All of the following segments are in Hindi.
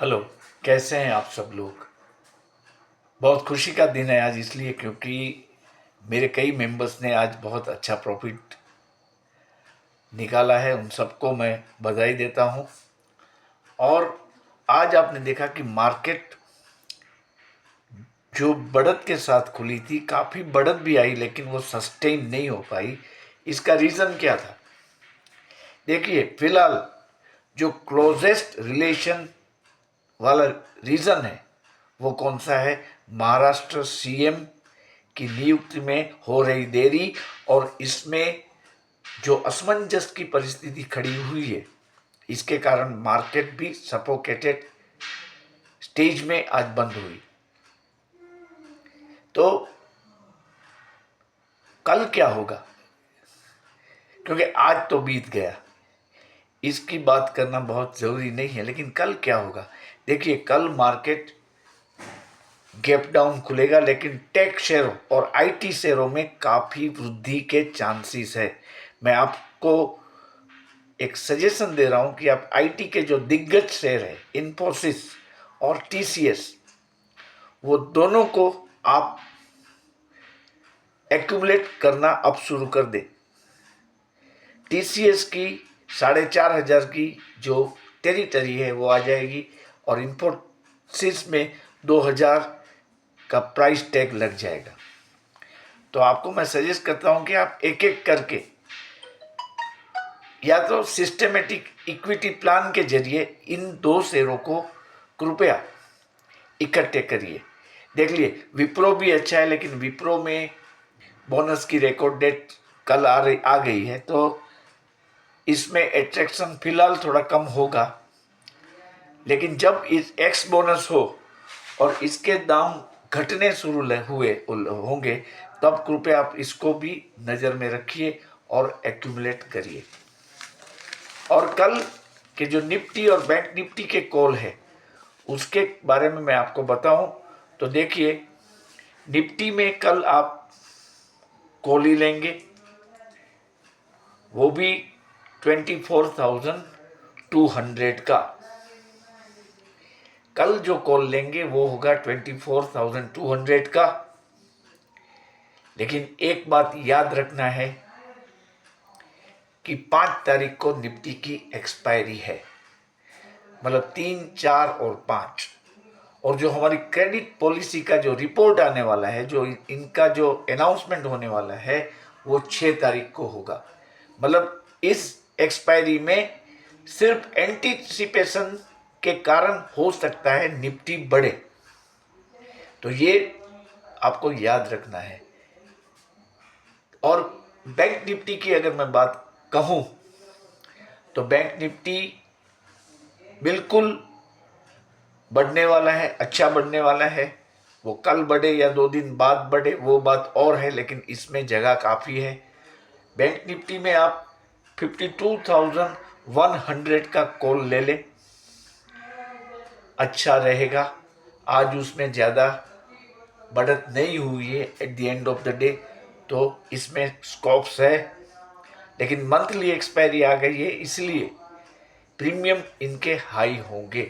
हेलो। कैसे हैं आप सब लोग। बहुत खुशी का दिन है आज इसलिए क्योंकि मेरे कई मेंबर्स ने आज बहुत अच्छा प्रॉफिट निकाला है। उन सबको मैं बधाई देता हूं। और आज आपने देखा कि मार्केट जो बढ़त के साथ खुली थी, काफ़ी बढ़त भी आई लेकिन वो सस्टेन नहीं हो पाई। इसका रीज़न क्या था? देखिए, फिलहाल जो क्लोजेस्ट रिलेशन वाला रीज़न है वो कौन सा है? महाराष्ट्र सीएम की नियुक्ति में हो रही देरी और इसमें जो असमंजस की परिस्थिति खड़ी हुई है, इसके कारण मार्केट भी सफोकेटेड स्टेज में आज बंद हुई। तो कल क्या होगा? क्योंकि आज तो बीत गया, इसकी बात करना बहुत ज़रूरी नहीं है, लेकिन कल क्या होगा? देखिए, कल मार्केट गैप डाउन खुलेगा लेकिन टेक शेयरों और आईटी शेयरों में काफ़ी वृद्धि के चांसेस है। मैं आपको एक सजेशन दे रहा हूं कि आप आईटी के जो दिग्गज शेयर है, इन्फोसिस और टीसीएस, वो दोनों को आप एक्यूमुलेट करना अब शुरू कर दे। टीसीएस की 4,500 की जो टेरिटरी है वो आ जाएगी और इन्फोसिस में 2,000 का प्राइस टैग लग जाएगा। तो आपको मैं सजेस्ट करता हूं कि आप एक एक करके या तो सिस्टेमेटिक इक्विटी प्लान के जरिए इन दो शेयरों को कृपया इकट्ठे करिए। देख लिए, विप्रो भी अच्छा है लेकिन विप्रो में बोनस की रिकॉर्ड डेट कल आ गई है, तो इसमें एट्रैक्शन फिलहाल थोड़ा कम होगा। लेकिन जब इस एक्स बोनस हो और इसके दाम घटने शुरू हुए होंगे, तब कृपया आप इसको भी नज़र में रखिए और एक्यूमुलेट करिए। और कल के जो निफ्टी और बैंक निफ्टी के कॉल है उसके बारे में मैं आपको बताऊं तो देखिए, निफ्टी में कल आप कॉल ही लेंगे, वो भी 24,200 का। कल जो कॉल लेंगे वो होगा 24,200 का। लेकिन एक बात याद रखना है कि 5 तारीख को निफ्टी की एक्सपायरी है, मतलब 3, 4 और 5। और जो हमारी क्रेडिट पॉलिसी का जो रिपोर्ट आने वाला है, जो इनका जो अनाउंसमेंट होने वाला है, वो 6 तारीख को होगा। मतलब इस एक्सपायरी में सिर्फ एंटीसिपेशन के कारण हो सकता है निफ्टी बढ़े, तो ये आपको याद रखना है। और बैंक निफ्टी की अगर मैं बात कहूं तो बैंक निफ्टी बिल्कुल बढ़ने वाला है, अच्छा बढ़ने वाला है। वो कल बढ़े या 2 दिन बाद बढ़े वो बात और है, लेकिन इसमें जगह काफ़ी है। बैंक निफ्टी में आप 52,100 का कॉल ले लें, अच्छा रहेगा। आज उसमें ज़्यादा बढ़त नहीं हुई है at the end of the day, तो इसमें स्कोप्स है। लेकिन मंथली एक्सपायरी आ गई है, इसलिए प्रीमियम इनके हाई होंगे।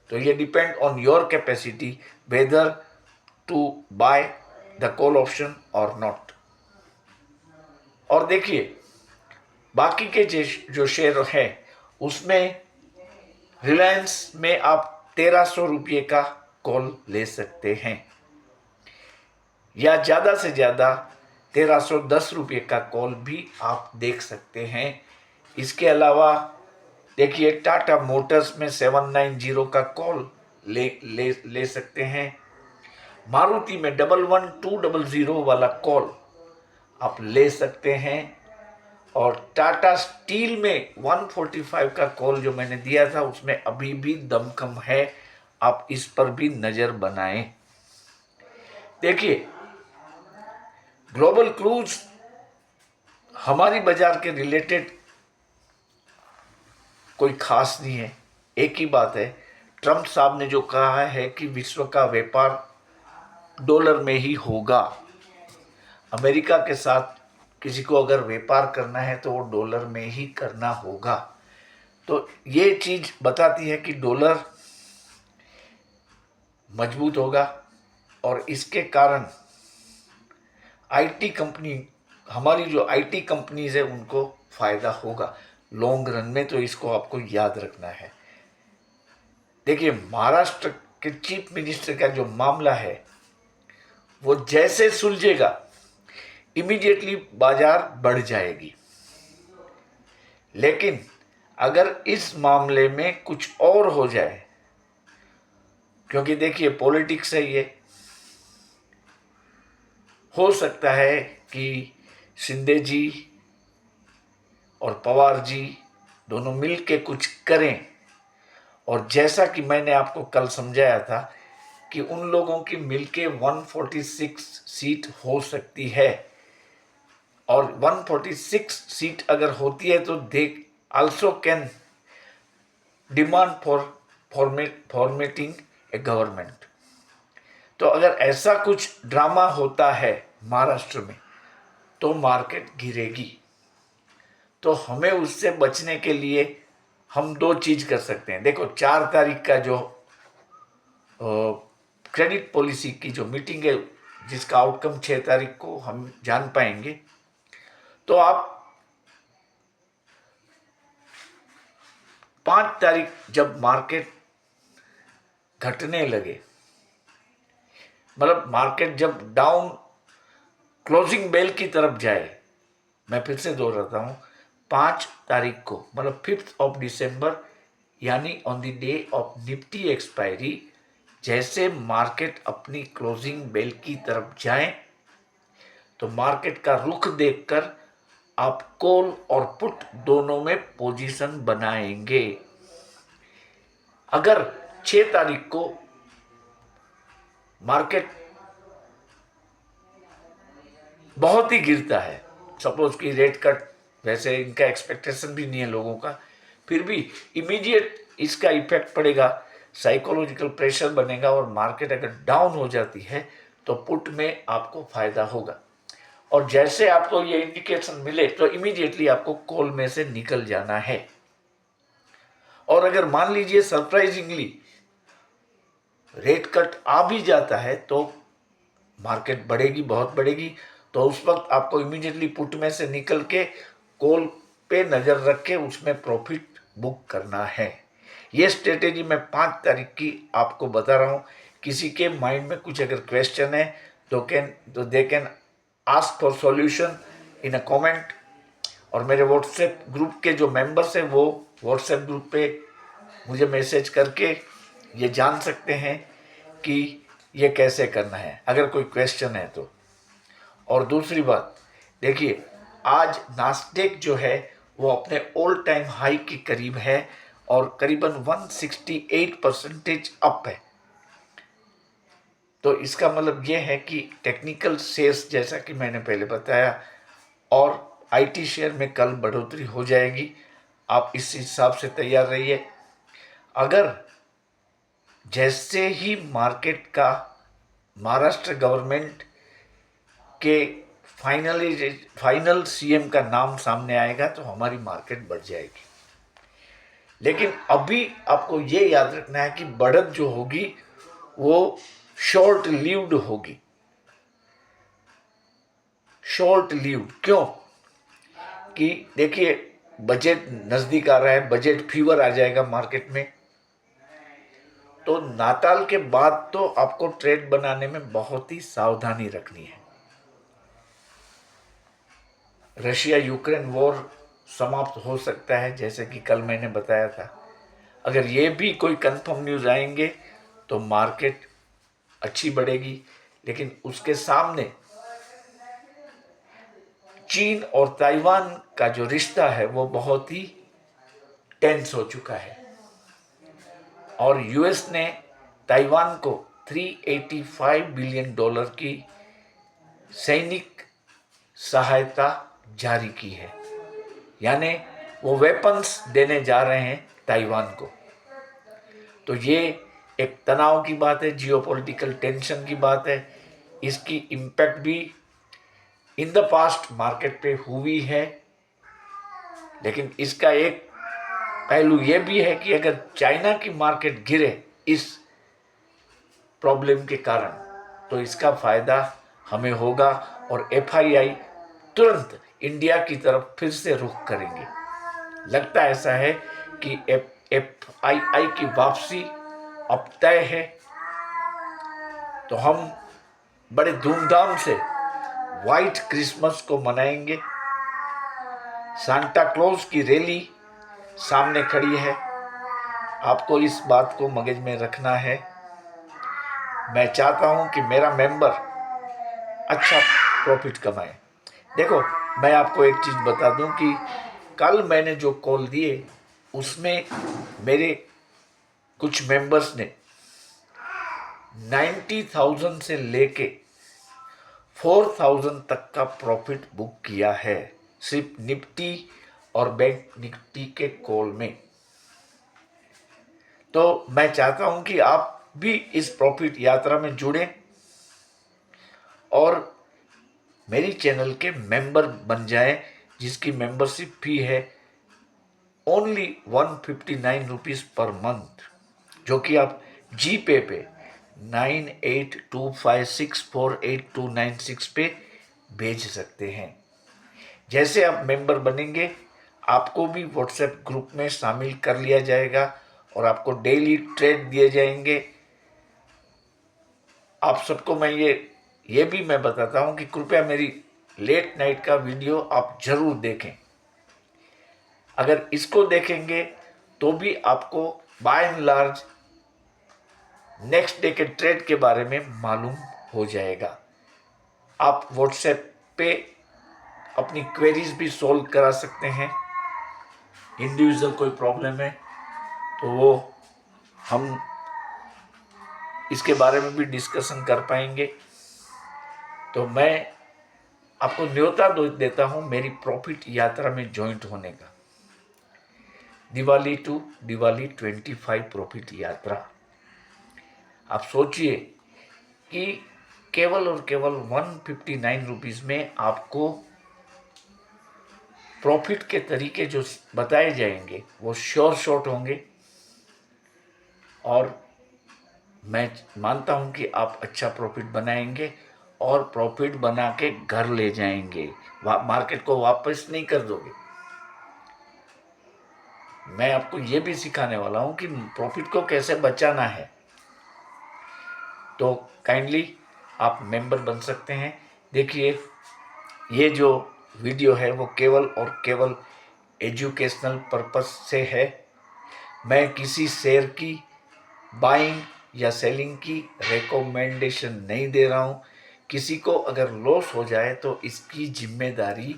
तो ये depend on your capacity whether to buy the call option और नॉट। और देखिए, बाकी के जो शेयर हैं उसमें रिलायंस में आप 1,300 रुपये का कॉल ले सकते हैं या ज़्यादा से ज़्यादा 1,310 रुपये का कॉल भी आप देख सकते हैं। इसके अलावा देखिए, टाटा मोटर्स में 790 का कॉल ले सकते हैं। मारुति में 11200 वाला कॉल आप ले सकते हैं। और टाटा स्टील में 145 का कॉल जो मैंने दिया था उसमें अभी भी दमखम है, आप इस पर भी नज़र बनाएं। देखिए, ग्लोबल क्रूज हमारी बाजार के रिलेटेड कोई खास नहीं है। एक ही बात है, ट्रम्प साहब ने जो कहा है कि विश्व का व्यापार डॉलर में ही होगा। अमेरिका के साथ किसी को अगर व्यापार करना है तो वो डॉलर में ही करना होगा। तो ये चीज़ बताती है कि डॉलर मजबूत होगा और इसके कारण आईटी कंपनी, हमारी जो आईटी कंपनीज है उनको फायदा होगा लॉन्ग रन में। तो इसको आपको याद रखना है। देखिए, महाराष्ट्र के चीफ मिनिस्टर का जो मामला है वो जैसे सुलझेगा इमीडिएटली बाजार बढ़ जाएगी। लेकिन अगर इस मामले में कुछ और हो जाए, क्योंकि देखिए पॉलिटिक्स है ये, हो सकता है कि शिंदे जी और पवार जी दोनों मिलके कुछ करें। और जैसा कि मैंने आपको कल समझाया था कि उन लोगों की मिलके 146 सीट हो सकती है, और 146 सीट अगर होती है तो they also can demand for formatting A government. तो अगर ऐसा कुछ ड्रामा होता है महाराष्ट्र में तो मार्केट गिरेगी। तो हमें उससे बचने के लिए हम दो चीज कर सकते हैं। देखो, 4 तारीख का जो क्रेडिट पॉलिसी की जो मीटिंग है जिसका आउटकम 6 तारीख को हम जान पाएंगे, तो आप 5 तारीख जब मार्केट घटने लगे, मतलब मार्केट जब डाउन क्लोजिंग बेल की तरफ जाए, मैं फिर से दोहराता हूं, 5 तारीख को मतलब 5 दिसंबर, यानी on the day of Nifty expiry, जैसे मार्केट अपनी क्लोजिंग बेल की तरफ जाए तो मार्केट का रुख देखकर आप कॉल और पुट दोनों में पोजीशन बनाएंगे। अगर 6 तारीख को मार्केट बहुत ही गिरता है, सपोज की रेट कट, वैसे इनका एक्सपेक्टेशन भी नहीं है लोगों का, फिर भी इमीडिएट इसका इफेक्ट पड़ेगा, साइकोलॉजिकल प्रेशर बनेगा और मार्केट अगर डाउन हो जाती है तो पुट में आपको फायदा होगा। और जैसे आपको ये इंडिकेशन मिले तो इमीडिएटली आपको कॉल में से निकल जाना है। और अगर मान लीजिए सरप्राइजिंगली रेट कट आ भी जाता है तो मार्केट बढ़ेगी, बहुत बढ़ेगी, तो उस वक्त आपको इमीडिएटली पुट में से निकल के कॉल पे नजर रख के उसमें प्रॉफिट बुक करना है। ये स्ट्रेटेजी मैं 5 तारीख की आपको बता रहा हूँ। किसी के माइंड में कुछ अगर क्वेश्चन है तो they can ask for solution in a comment. और मेरे व्हाट्सएप ग्रुप के जो मेंबर्स हैं वो व्हाट्सएप ग्रुप पे मुझे मैसेज करके ये जान सकते हैं कि ये कैसे करना है, अगर कोई क्वेश्चन है तो। और दूसरी बात, देखिए आज नास्डेक जो है वो अपने ऑल टाइम हाई के करीब है और करीबन 168% अप है। तो इसका मतलब ये है कि टेक्निकल शेयर्स, जैसा कि मैंने पहले बताया, और आईटी शेयर में कल बढ़ोतरी हो जाएगी। आप इस हिसाब से तैयार रहिए। अगर जैसे ही मार्केट का महाराष्ट्र गवर्नमेंट के फाइनल सीएम का नाम सामने आएगा तो हमारी मार्केट बढ़ जाएगी। लेकिन अभी आपको ये याद रखना है कि बढ़त जो होगी वो शॉर्ट लिव्ड होगी। शॉर्ट लिव्ड क्यों? कि देखिए बजट नजदीक आ रहा है, बजट फीवर आ जाएगा मार्केट में, तो नाताल के बाद तो आपको ट्रेड बनाने में बहुत ही सावधानी रखनी है। रशिया यूक्रेन वॉर समाप्त हो सकता है, जैसे कि कल मैंने बताया था। अगर ये भी कोई कंफर्म न्यूज़ आएंगे तो मार्केट अच्छी बढ़ेगी। लेकिन उसके सामने चीन और ताइवान का जो रिश्ता है वो बहुत ही टेंस हो चुका है और यूएस ने ताइवान को $385 बिलियन की सैनिक सहायता जारी की है, यानी वो वेपन्स देने जा रहे हैं ताइवान को। तो ये एक तनाव की बात है, जियोपॉलिटिकल टेंशन की बात है। इसकी इम्पैक्ट भी इन द पास्ट मार्केट पे हुई है। लेकिन इसका एक पहलू ये भी है कि अगर चाइना की मार्केट गिरे इस प्रॉब्लम के कारण, तो इसका फ़ायदा हमें होगा और एफआईआई तुरंत इंडिया की तरफ फिर से रुख करेंगे। लगता ऐसा है कि एफआईआई की वापसी अब तय है। तो हम बड़े धूमधाम से व्हाइट क्रिसमस को मनाएंगे। सांता क्लॉज की रैली सामने खड़ी है, आपको इस बात को मगज में रखना है। मैं चाहता हूं कि मेरा मेंबर अच्छा प्रॉफिट कमाए। देखो, मैं आपको एक चीज़ बता दूं कि कल मैंने जो कॉल दिए उसमें मेरे कुछ मेंबर्स ने 90,000 से लेके 4,000 तक का प्रॉफिट बुक किया है, सिर्फ निफ्टी और बैंक निफ्टी के कॉल में। तो मैं चाहता हूं कि आप भी इस प्रॉफिट यात्रा में जुड़ें और मेरी चैनल के मेंबर बन जाएं, जिसकी मेंबरशिप फी है ओनली 159 रुपीज़ पर मंथ, जो कि आप जी पे 9825648296 पे भेज सकते हैं। जैसे आप मेंबर बनेंगे, आपको भी व्हाट्सएप ग्रुप में शामिल कर लिया जाएगा और आपको डेली ट्रेड दिए जाएंगे। आप सबको मैं ये भी मैं बताता हूं कि कृपया मेरी लेट नाइट का वीडियो आप जरूर देखें। अगर इसको देखेंगे तो भी आपको by and large next day के ट्रेड के बारे में मालूम हो जाएगा। आप व्हाट्सएप पे अपनी क्वेरीज भी सॉल्व करा सकते हैं। इंडिविजुअल कोई प्रॉब्लम है तो वो हम इसके बारे में भी डिस्कशन कर पाएंगे। तो मैं आपको न्योता देता हूं मेरी प्रॉफिट यात्रा में ज्वाइंट होने का। दिवाली टू दिवाली 25 प्रॉफिट यात्रा। आप सोचिए कि केवल और केवल 159 रुपीज़ में आपको प्रॉफिट के तरीके जो बताए जाएंगे वो श्योर शॉट होंगे और मैं मानता हूं कि आप अच्छा प्रॉफिट बनाएंगे और प्रॉफिट बना के घर ले जाएंगे, मार्केट को वापस नहीं कर दोगे। मैं आपको ये भी सिखाने वाला हूं कि प्रॉफिट को कैसे बचाना है। तो काइंडली आप मेंबर बन सकते हैं। देखिए, ये जो वीडियो है वो केवल और केवल एजुकेशनल पर्पस से है। मैं किसी शेयर की बाइंग या सेलिंग की रिकमेंडेशन नहीं दे रहा हूँ। किसी को अगर लॉस हो जाए तो इसकी जिम्मेदारी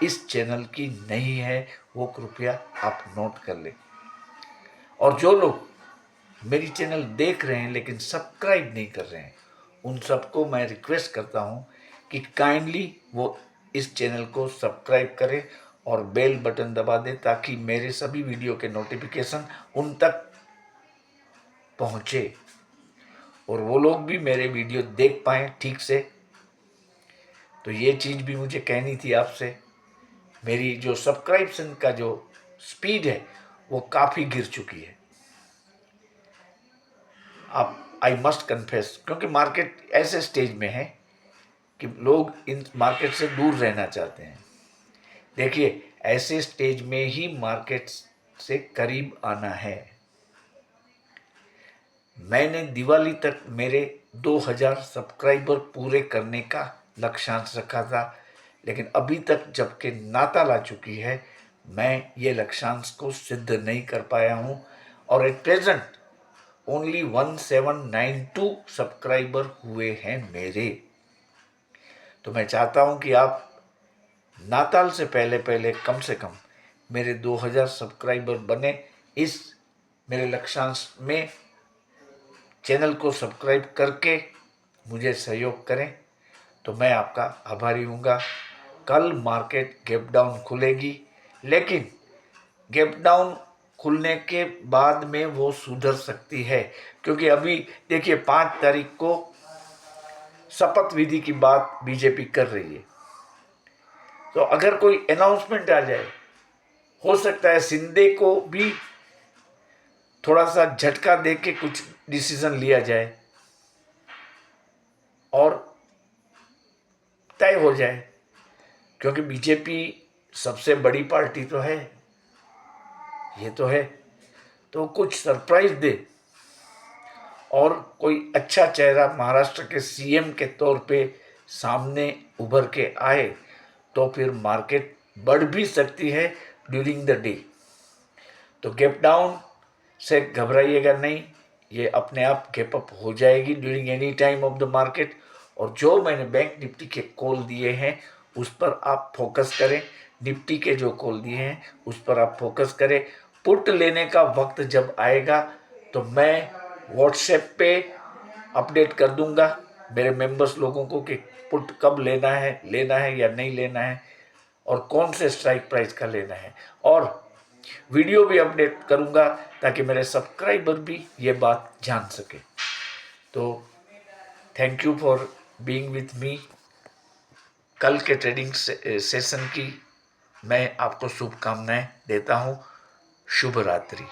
इस चैनल की नहीं है, वो कृपया आप नोट कर लें। और जो लोग मेरी चैनल देख रहे हैं लेकिन सब्सक्राइब नहीं कर रहे हैं, उन सबको मैं रिक्वेस्ट करता हूं कि काइंडली वो इस चैनल को सब्सक्राइब करें और बेल बटन दबा दें ताकि मेरे सभी वीडियो के नोटिफिकेशन उन तक पहुंचे और वो लोग भी मेरे वीडियो देख पाएँ ठीक से। तो ये चीज़ भी मुझे कहनी थी आपसे। मेरी जो सब्सक्रिप्शन का जो स्पीड है वो काफ़ी गिर चुकी है। आप आई मस्ट कन्फेस, क्योंकि मार्केट ऐसे स्टेज में है कि लोग इन मार्केट से दूर रहना चाहते हैं। देखिए, ऐसे स्टेज में ही मार्केट से करीब आना है। मैंने दिवाली तक मेरे 2000 सब्सक्राइबर पूरे करने का लक्ष्यांश रखा था, लेकिन अभी तक जबकि नाताल आ चुकी है, मैं ये लक्ष्यांश को सिद्ध नहीं कर पाया हूँ और एट प्रेजेंट ओनली 1792 सब्सक्राइबर हुए हैं मेरे। तो मैं चाहता हूँ कि आप नाताल से पहले पहले कम से कम मेरे 2000 सब्सक्राइबर बने। इस मेरे लक्ष्यांश में चैनल को सब्सक्राइब करके मुझे सहयोग करें तो मैं आपका आभारी हूँगा। कल मार्केट गैप डाउन खुलेगी, लेकिन गैप डाउन खुलने के बाद में वो सुधर सकती है, क्योंकि अभी देखिए 5 तारीख को शपथ विधि की बात बीजेपी कर रही है। तो अगर कोई अनाउंसमेंट आ जाए, हो सकता है शिंदे को भी थोड़ा सा झटका दे के कुछ डिसीजन लिया जाए। और तय हो जाए, क्योंकि बीजेपी सबसे बड़ी पार्टी तो है, ये तो है, तो कुछ सरप्राइज दे और कोई अच्छा चेहरा महाराष्ट्र के सीएम के तौर पे सामने उभर के आए तो फिर मार्केट बढ़ भी सकती है ड्यूरिंग द डे। तो गैप डाउन से घबराइएगा नहीं, ये अपने आप गैप अप हो जाएगी during any time of the market. और जो मैंने बैंक निफ्टी के कॉल दिए हैं उस पर आप फोकस करें, निफ्टी के जो कॉल दिए हैं उस पर आप फोकस करें। पुट लेने का वक्त जब आएगा तो मैं व्हाट्सएप पे अपडेट कर दूंगा मेरे मेंबर्स लोगों को कि पुट कब लेना है या नहीं लेना है, और कौन से स्ट्राइक प्राइस का लेना है, और वीडियो भी अपडेट करूंगा ताकि मेरे सब्सक्राइबर भी ये बात जान सके। तो thank you for being with me. कल के ट्रेडिंग सेशन की मैं आपको शुभकामनाएं देता हूँ। शुभ रात्रि।